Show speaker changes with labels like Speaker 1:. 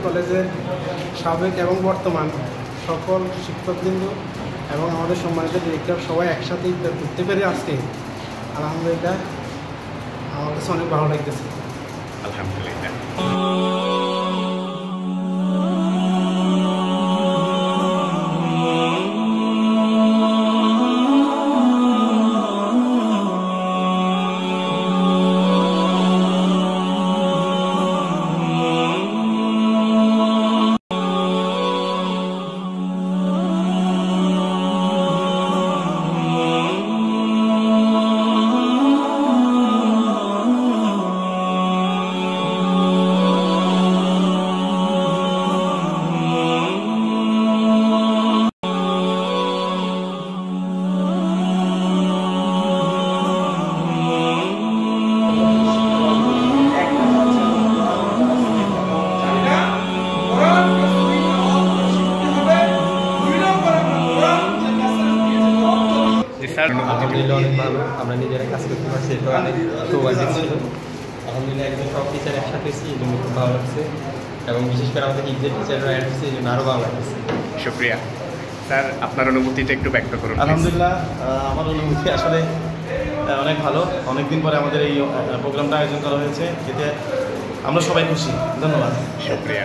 Speaker 1: কলেজের সাবেক এবং বর্তমান সকল শিক্ষকবৃন্দ এবং আমাদের সম্মানিত ডিরেক্টর সবাই একসাথে ইফতার করতে পেরে আজকে আলহামদুলিল্লাহ আমার কাছে অনেক ভালো লাগতেছে।
Speaker 2: আলহামদুলিল্লাহ।
Speaker 3: আলহামদুলিল্লাহ অনেক ভালো, আমরা নিজেরা কাজ করতে পারছি, এটা অনেক সৌভাগ্য ছিল। আলহামদুলিল্লাহ একদম সব টিচার একসাথে এসেছি, এই জন্য খুব ভালো লাগছে এবং বিশেষ করে আমাদের ইংরেজি টিচাররা অ্যাড হচ্ছে, এই জন্য আরও ভালো লাগছে।
Speaker 2: শুক্রিয়া স্যার, আপনার অনুভূতিটা একটু ব্যক্ত করুন।
Speaker 4: আলহামদুলিল্লাহ আমার অনুভূতি আসলে অনেক ভালো। অনেকদিন পরে আমাদের এই প্রোগ্রামটা আয়োজন করা হয়েছে, এতে আমরা সবাই খুশি। ধন্যবাদ।
Speaker 2: শুক্রিয়া।